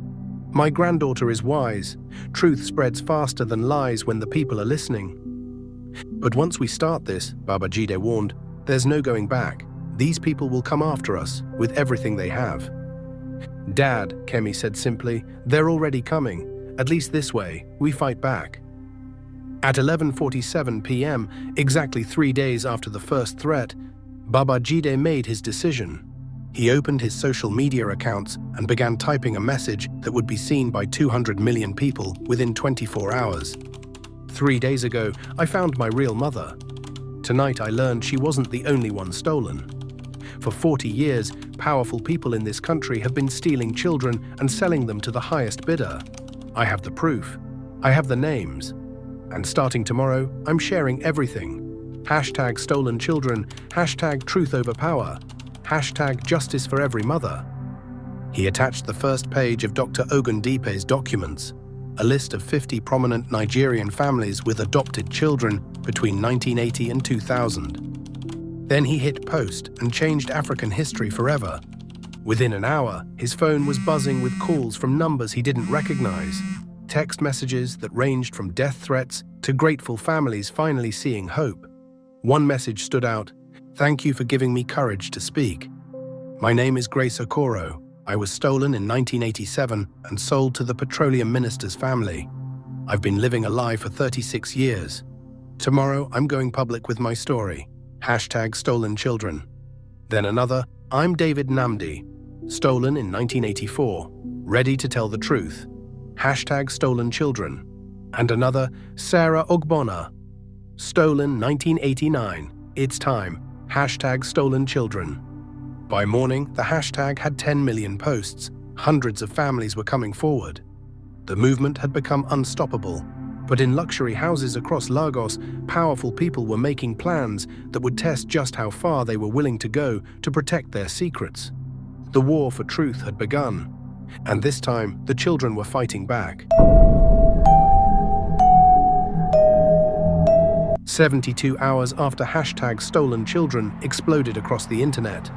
"My granddaughter is wise. Truth spreads faster than lies when the people are listening." "But once we start this," Babajide warned, "there's no going back. These people will come after us with everything they have." "Dad," Kemi said simply, "they're already coming. At least this way, we fight back." At 11:47 p.m., exactly 3 days after the first threat, Babajide made his decision. He opened his social media accounts and began typing a message that would be seen by 200 million people within 24 hours. "3 days ago, I found my real mother. Tonight I learned she wasn't the only one stolen. For 40 years, powerful people in this country have been stealing children and selling them to the highest bidder. I have the proof. I have the names. And starting tomorrow, I'm sharing everything. #StolenChildren, #TruthOverPower, #Justice for Every Mother." He attached the first page of Dr. Ogundipe's documents, a list of 50 prominent Nigerian families with adopted children between 1980 and 2000. Then he hit post and changed African history forever. Within an hour, his phone was buzzing with calls from numbers he didn't recognize, text messages that ranged from death threats to grateful families finally seeing hope. One message stood out: "Thank you for giving me courage to speak. My name is Grace Okoro. I was stolen in 1987 and sold to the petroleum minister's family. I've been living a lie for 36 years. Tomorrow, I'm going public with my story. #StolenChildren." Then another: "I'm David Namdi, stolen in 1984, ready to tell the truth. #StolenChildren, and another, Sarah Ogbonna, stolen 1989, it's time, #StolenChildren. By morning, the hashtag had 10 million posts. Hundreds of families were coming forward. The movement had become unstoppable, but in luxury houses across Lagos, powerful people were making plans that would test just how far they were willing to go to protect their secrets. The war for truth had begun, and this time the children were fighting back. 72 hours after #StolenChildren exploded across the internet,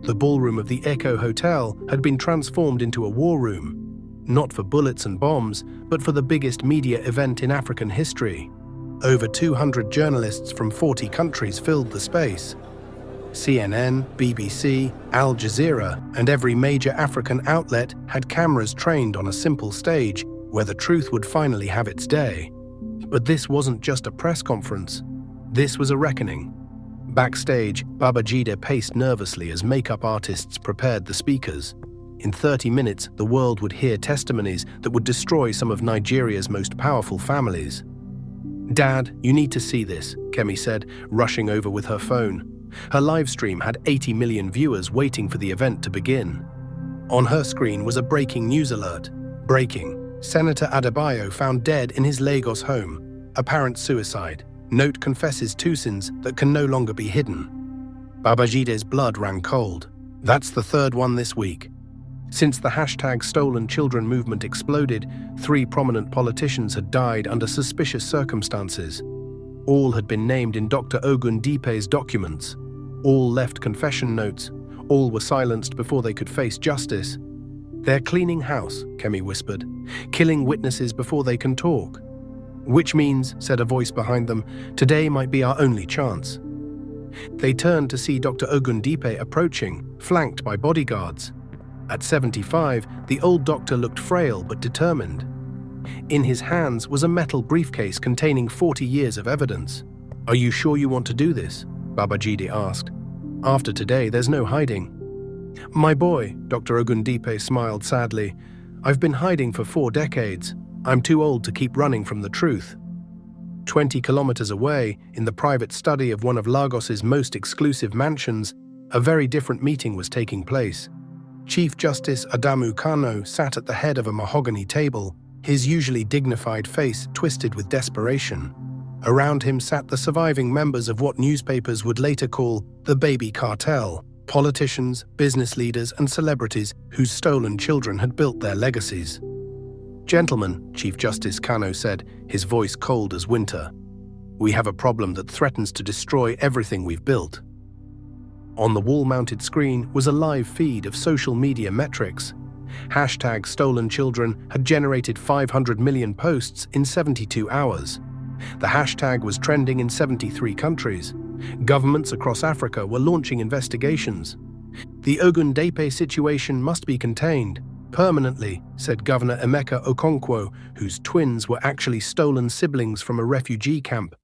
the ballroom of the Echo Hotel had been transformed into a war room, not for bullets and bombs, but for the biggest media event in African history. Over 200 journalists from 40 countries filled the space. CNN, BBC, Al Jazeera, and every major African outlet had cameras trained on a simple stage where the truth would finally have its day. But this wasn't just a press conference. This was a reckoning. Backstage, Babajide paced nervously as makeup artists prepared the speakers. In 30 minutes, the world would hear testimonies that would destroy some of Nigeria's most powerful families. "Dad, you need to see this," Kemi said, rushing over with her phone. Her live stream had 80 million viewers waiting for the event to begin. On her screen was a breaking news alert. Breaking. Senator Adebayo found dead in his Lagos home. Apparent suicide. Note confesses two sins that can no longer be hidden. Babajide's blood ran cold. That's the third one this week. Since the #StolenChildren movement exploded, 3 prominent politicians had died under suspicious circumstances. All had been named in Dr. Ogundipe's documents. All left confession notes. All were silenced before they could face justice. "They're cleaning house," Kemi whispered, "killing witnesses before they can talk." "Which means," said a voice behind them, "today might be our only chance." They turned to see Dr. Ogundipe approaching, flanked by bodyguards. At 75, the old doctor looked frail but determined. In his hands was a metal briefcase containing 40 years of evidence. "Are you sure you want to do this?" Babajide asked. "After today, there's no hiding." "My boy," Dr. Ogundipe smiled sadly, "I've been hiding for 4 decades. I'm too old to keep running from the truth." 20 kilometers away, in the private study of one of Lagos's most exclusive mansions, a very different meeting was taking place. Chief Justice Adamu Kano sat at the head of a mahogany table, his usually dignified face twisted with desperation. Around him sat the surviving members of what newspapers would later call the baby cartel, politicians, business leaders, and celebrities whose stolen children had built their legacies. "Gentlemen," Chief Justice Kano said, his voice cold as winter, "we have a problem that threatens to destroy everything we've built." On the wall-mounted screen was a live feed of social media metrics. #StolenChildren had generated 500 million posts in 72 hours. The hashtag was trending in 73 countries. Governments across Africa were launching investigations. "The Ogundipe situation must be contained permanently," said Governor Emeka Okonkwo, whose twins were actually stolen siblings from a refugee camp.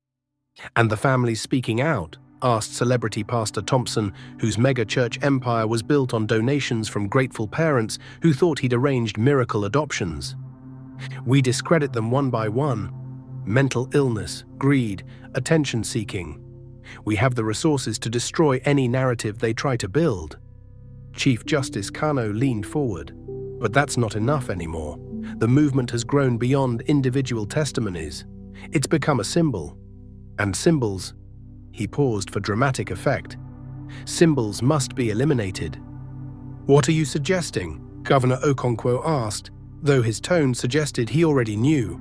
"And the families speaking out?" asked celebrity Pastor Thompson, whose mega-church empire was built on donations from grateful parents who thought he'd arranged miracle adoptions. "We discredit them one by one. Mental illness, greed, attention-seeking. We have the resources to destroy any narrative they try to build." Chief Justice Kano leaned forward. "But that's not enough anymore. The movement has grown beyond individual testimonies. It's become a symbol. And symbols..." He paused for dramatic effect. "Symbols must be eliminated." "What are you suggesting?" Governor Okonkwo asked, though his tone suggested he already knew.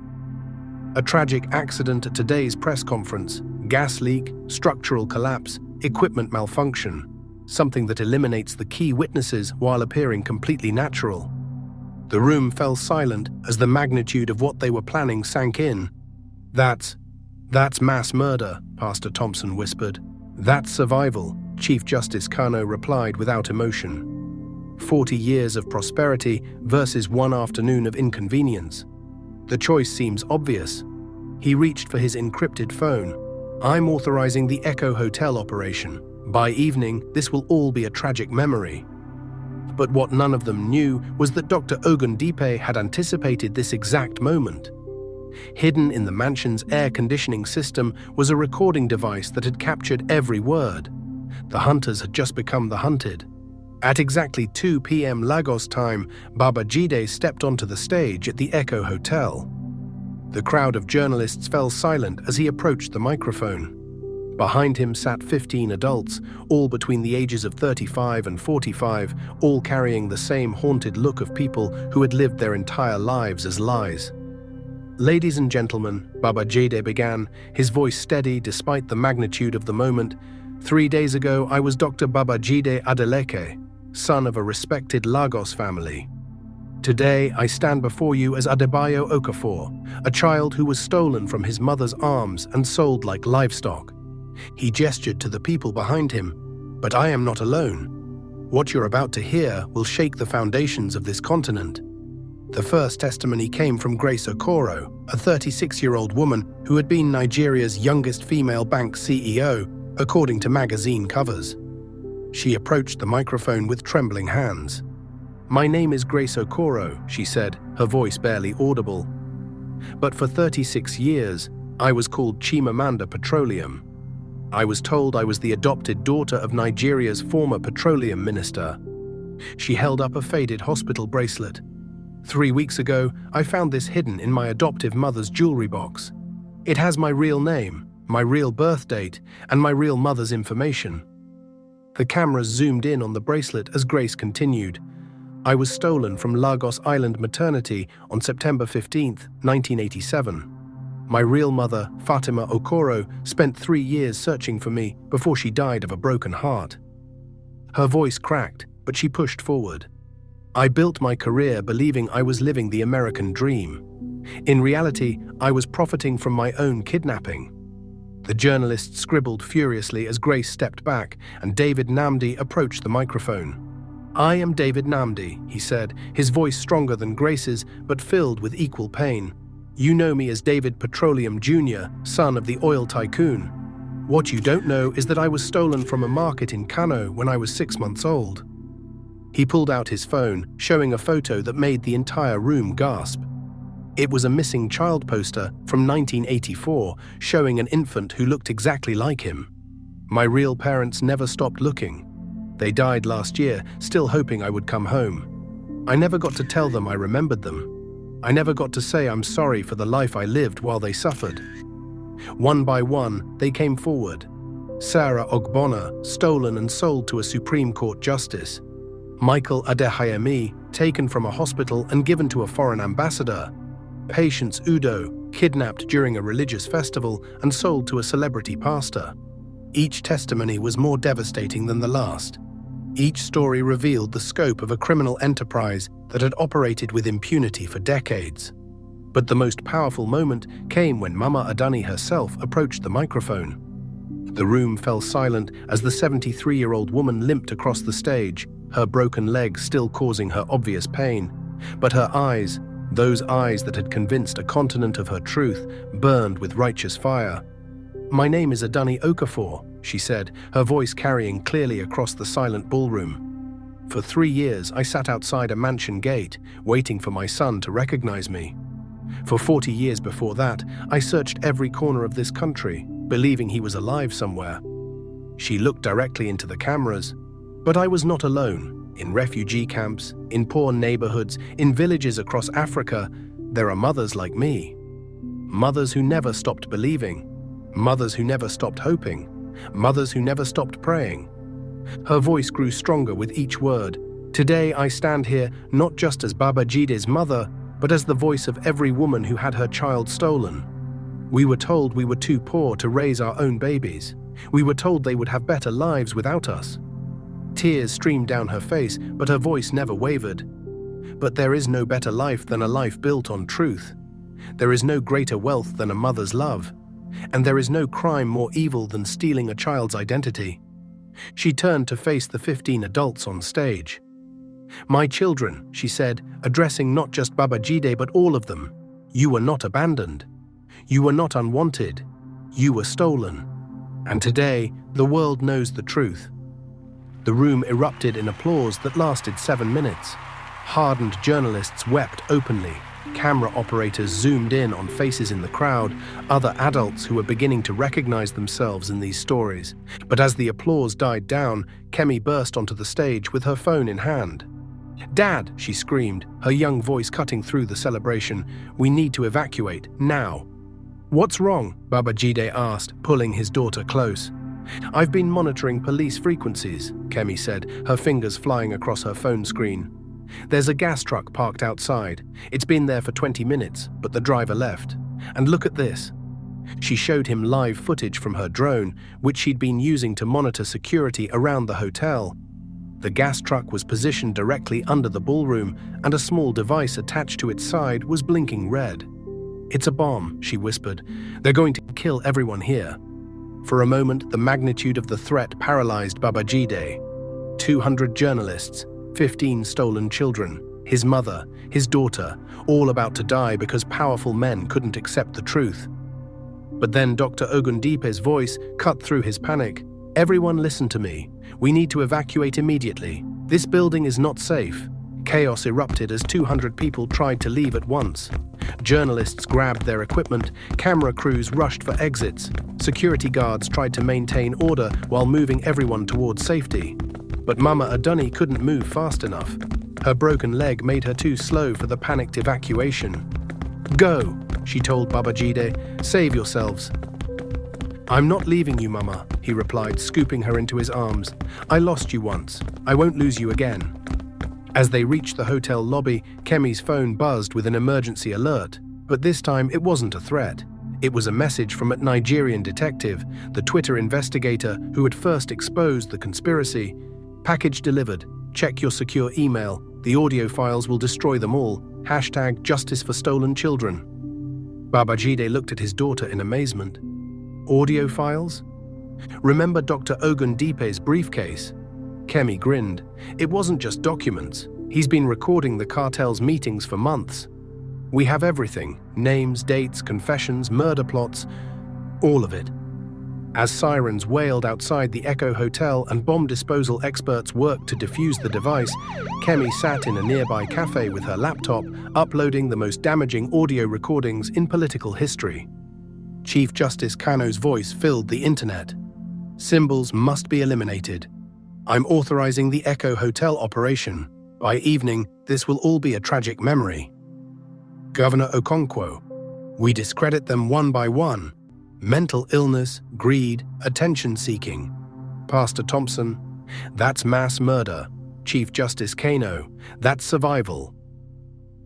A tragic accident at today's press conference, gas leak, structural collapse, equipment malfunction, something that eliminates the key witnesses while appearing completely natural. The room fell silent as the magnitude of what they were planning sank in. That's mass murder," Pastor Thompson whispered. "That's survival," Chief Justice Kano replied without emotion. 40 years of prosperity versus one afternoon of inconvenience. The choice seems obvious. He reached for his encrypted phone. "I'm authorizing the Echo Hotel operation. By evening, this will all be a tragic memory." But what none of them knew was that Dr. Ogundipe had anticipated this exact moment. Hidden in the mansion's air conditioning system was a recording device that had captured every word. The hunters had just become the hunted. At exactly 2 p.m. Lagos time, Baba Jide stepped onto the stage at the Echo Hotel. The crowd of journalists fell silent as he approached the microphone. Behind him sat 15 adults, all between the ages of 35 and 45, all carrying the same haunted look of people who had lived their entire lives as lies. "Ladies and gentlemen," Baba Jide began, his voice steady despite the magnitude of the moment, "3 days ago I was Dr. Baba Jide Adeleke, son of a respected Lagos family. Today I stand before you as Adebayo Okafor, a child who was stolen from his mother's arms and sold like livestock." He gestured to the people behind him. "But I am not alone. What you're about to hear will shake the foundations of this continent." The first testimony came from Grace Okoro, a 36-year-old woman who had been Nigeria's youngest female bank CEO, according to magazine covers. She approached the microphone with trembling hands. "My name is Grace Okoro," she said, her voice barely audible. "But for 36 years, I was called Chimamanda Petroleum. I was told I was the adopted daughter of Nigeria's former petroleum minister." She held up a faded hospital bracelet. "3 weeks ago, I found this hidden in my adoptive mother's jewelry box. It has my real name, my real birth date, and my real mother's information." The cameras zoomed in on the bracelet as Grace continued. "I was stolen from Lagos Island Maternity on September 15, 1987. My real mother, Fatima Okoro, spent 3 years searching for me before she died of a broken heart." Her voice cracked, but she pushed forward. "I built my career believing I was living the American dream. In reality, I was profiting from my own kidnapping." The journalist scribbled furiously as Grace stepped back, and David Namdi approached the microphone. "I am David Namdi," he said, his voice stronger than Grace's, but filled with equal pain. "You know me as David Petroleum Jr., son of the oil tycoon. What you don't know is that I was stolen from a market in Kano when I was 6 months old." He pulled out his phone, showing a photo that made the entire room gasp. It was a missing child poster from 1984, showing an infant who looked exactly like him. "My real parents never stopped looking. They died last year, still hoping I would come home. I never got to tell them I remembered them. I never got to say I'm sorry for the life I lived while they suffered." One by one, they came forward. Sarah Ogbonna, stolen and sold to a Supreme Court justice. Michael Adehayemi, taken from a hospital and given to a foreign ambassador. Patience Udo, kidnapped during a religious festival and sold to a celebrity pastor. Each testimony was more devastating than the last. Each story revealed the scope of a criminal enterprise that had operated with impunity for decades. But the most powerful moment came when Mama Adani herself approached the microphone. The room fell silent as the 73-year-old woman limped across the stage, her broken leg still causing her obvious pain. But her eyes, those eyes that had convinced a continent of her truth, burned with righteous fire. "My name is Adani Okafor," she said, her voice carrying clearly across the silent ballroom. "For 3 years, I sat outside a mansion gate, waiting for my son to recognize me. For 40 years before that, I searched every corner of this country, believing he was alive somewhere." She looked directly into the cameras. "But I was not alone. In refugee camps, in poor neighborhoods, in villages across Africa, there are mothers like me. Mothers who never stopped believing. Mothers who never stopped hoping. Mothers who never stopped praying." Her voice grew stronger with each word. "Today I stand here not just as Baba Jide's mother, but as the voice of every woman who had her child stolen. We were told we were too poor to raise our own babies. We were told they would have better lives without us." Tears streamed down her face, but her voice never wavered. "But there is no better life than a life built on truth. There is no greater wealth than a mother's love. And there is no crime more evil than stealing a child's identity." She turned to face the 15 adults on stage. "My children," she said, addressing not just Baba Jide but all of them, "you were not abandoned. You were not unwanted. You were stolen. And today, the world knows the truth." The room erupted in applause that lasted 7 minutes. Hardened journalists wept openly. Camera operators zoomed in on faces in the crowd, other adults who were beginning to recognize themselves in these stories. But as the applause died down, Kemi burst onto the stage with her phone in hand. "Dad," she screamed, her young voice cutting through the celebration. "We need to evacuate, now." "What's wrong?" Babajide asked, pulling his daughter close. "I've been monitoring police frequencies," Kemi said, her fingers flying across her phone screen. "There's a gas truck parked outside. It's been there for 20 minutes, but the driver left. And look at this." She showed him live footage from her drone, which she'd been using to monitor security around the hotel. The gas truck was positioned directly under the ballroom, and a small device attached to its side was blinking red. "It's a bomb," she whispered. "They're going to kill everyone here." For a moment, the magnitude of the threat paralyzed Babajide. 200 journalists, 15 stolen children, his mother, his daughter, all about to die because powerful men couldn't accept the truth. But then Dr. Ogundipe's voice cut through his panic. "Everyone listen to me. We need to evacuate immediately. This building is not safe." Chaos erupted as 200 people tried to leave at once. Journalists grabbed their equipment, camera crews rushed for exits, security guards tried to maintain order while moving everyone towards safety. But Mama Adani couldn't move fast enough. Her broken leg made her too slow for the panicked evacuation. "Go," she told Babajide. "Save yourselves." "I'm not leaving you, Mama," he replied, scooping her into his arms. "I lost you once. I won't lose you again." As they reached the hotel lobby, Kemi's phone buzzed with an emergency alert. But this time it wasn't a threat. It was a message from a Nigerian detective, the Twitter investigator who had first exposed the conspiracy. "Package delivered. Check your secure email. The audio files will destroy them all. Hashtag justice for stolen children." Babajide looked at his daughter in amazement. "Audio files? Remember Dr. Ogundipe's briefcase?" Kemi grinned. "It wasn't just documents. He's been recording the cartel's meetings for months. We have everything: names, dates, confessions, murder plots, all of it." As sirens wailed outside the Echo Hotel and bomb disposal experts worked to defuse the device, Kemi sat in a nearby cafe with her laptop, uploading the most damaging audio recordings in political history. Chief Justice Kano's voice filled the internet. "Symbols must be eliminated. I'm authorizing the Echo Hotel operation. By evening, this will all be a tragic memory. Governor Okonkwo, we discredit them one by one. Mental illness, greed, attention-seeking. Pastor Thompson, that's mass murder. Chief Justice Kano, that's survival."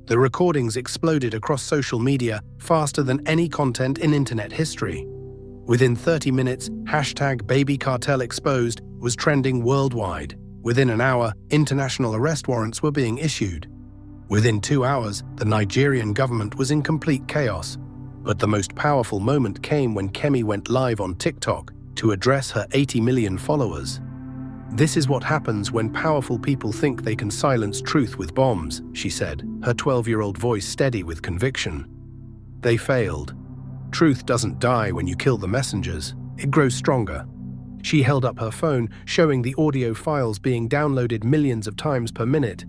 The recordings exploded across social media faster than any content in internet history. Within 30 minutes, hashtag #BabyCartelExposed was trending worldwide. Within an hour, international arrest warrants were being issued. Within 2 hours, the Nigerian government was in complete chaos. But the most powerful moment came when Kemi went live on TikTok to address her 80 million followers. "This is what happens when powerful people think they can silence truth with bombs," she said, her 12-year-old voice steady with conviction. "They failed. Truth doesn't die when you kill the messengers. It grows stronger." She held up her phone, showing the audio files being downloaded millions of times per minute.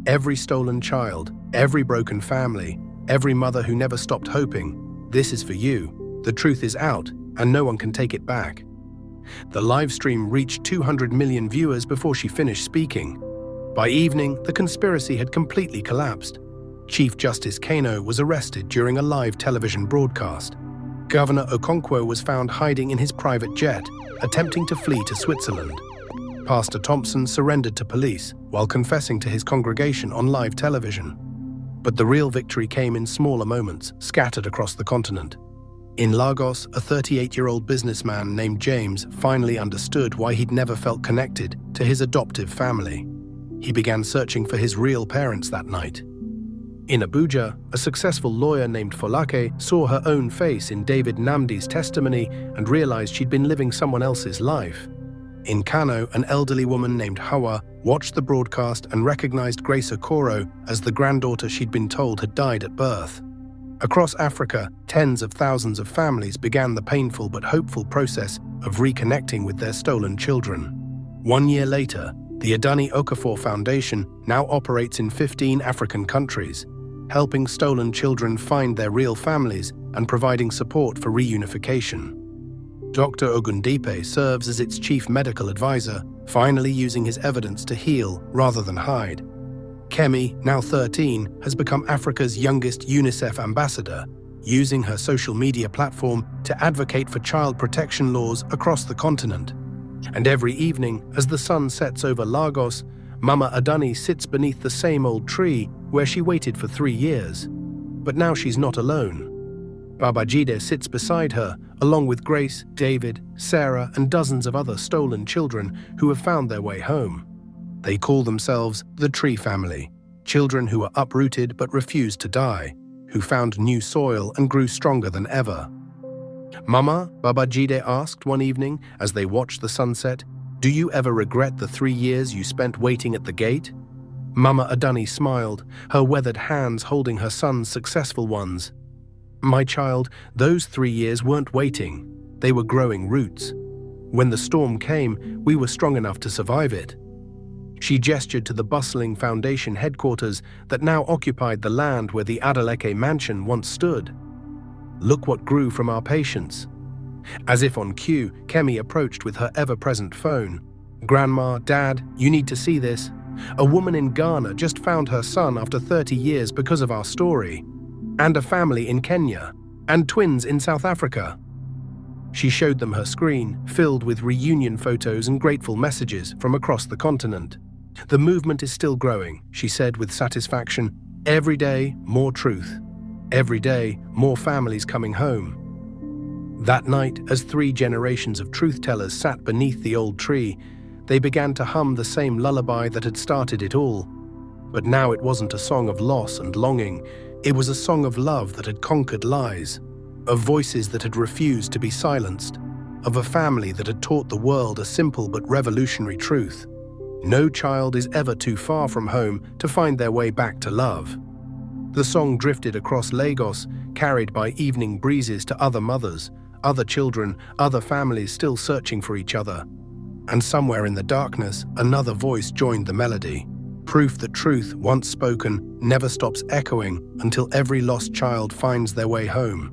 Every stolen child, every broken family, every mother who never stopped hoping. This is for you. The truth is out, and no one can take it back. The live stream reached 200 million viewers before she finished speaking. By evening, the conspiracy had completely collapsed. Chief Justice Kano was arrested during a live television broadcast. Governor Okonkwo was found hiding in his private jet, attempting to flee to Switzerland. Pastor Thompson surrendered to police while confessing to his congregation on live television. But the real victory came in smaller moments, scattered across the continent. In Lagos, a 38-year-old businessman named James finally understood why he'd never felt connected to his adoptive family. He began searching for his real parents that night. In Abuja, a successful lawyer named Folake saw her own face in David Namdi's testimony and realized she'd been living someone else's life. In Kano, an elderly woman named Hawa watched the broadcast and recognized Grace Okoro as the granddaughter she'd been told had died at birth. Across Africa, tens of thousands of families began the painful but hopeful process of reconnecting with their stolen children. 1 year later, the Adani Okafor Foundation now operates in 15 African countries, helping stolen children find their real families and providing support for reunification. Dr. Ogundipe serves as its chief medical advisor, finally using his evidence to heal rather than hide. Kemi, now 13, has become Africa's youngest UNICEF ambassador, using her social media platform to advocate for child protection laws across the continent. And every evening, as the sun sets over Lagos, Mama Adani sits beneath the same old tree where she waited for 3 years. But now she's not alone. Babajide sits beside her, along with Grace, David, Sarah, and dozens of other stolen children who have found their way home. They call themselves the Tree Family, children who are uprooted but refused to die, who found new soil and grew stronger than ever. Mama, Babajide asked one evening as they watched the sunset, "Do you ever regret the 3 years you spent waiting at the gate?" Mama Adani smiled, her weathered hands holding her son's successful ones. "My child, those 3 years weren't waiting. They were growing roots. When the storm came, we were strong enough to survive it." She gestured to the bustling foundation headquarters that now occupied the land where the Adeleke mansion once stood. "Look what grew from our patience." As if on cue, Kemi approached with her ever-present phone. "Grandma, Dad, you need to see this. A woman in Ghana just found her son after 30 years because of our story. And a family in Kenya. And twins in South Africa." She showed them her screen, filled with reunion photos and grateful messages from across the continent. "The movement is still growing," she said with satisfaction. "Every day, more truth. Every day, more families coming home." That night, as 3 generations of truth-tellers sat beneath the old tree, they began to hum the same lullaby that had started it all. But now it wasn't a song of loss and longing. It was a song of love that had conquered lies, of voices that had refused to be silenced, of a family that had taught the world a simple but revolutionary truth. No child is ever too far from home to find their way back to love. The song drifted across Lagos, carried by evening breezes to other mothers, other children, other families still searching for each other. And somewhere in the darkness, another voice joined the melody. Proof that truth, once spoken, never stops echoing until every lost child finds their way home.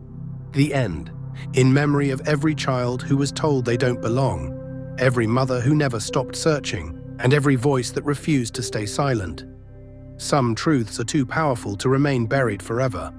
The end. In memory of every child who was told they don't belong, every mother who never stopped searching, and every voice that refused to stay silent. Some truths are too powerful to remain buried forever.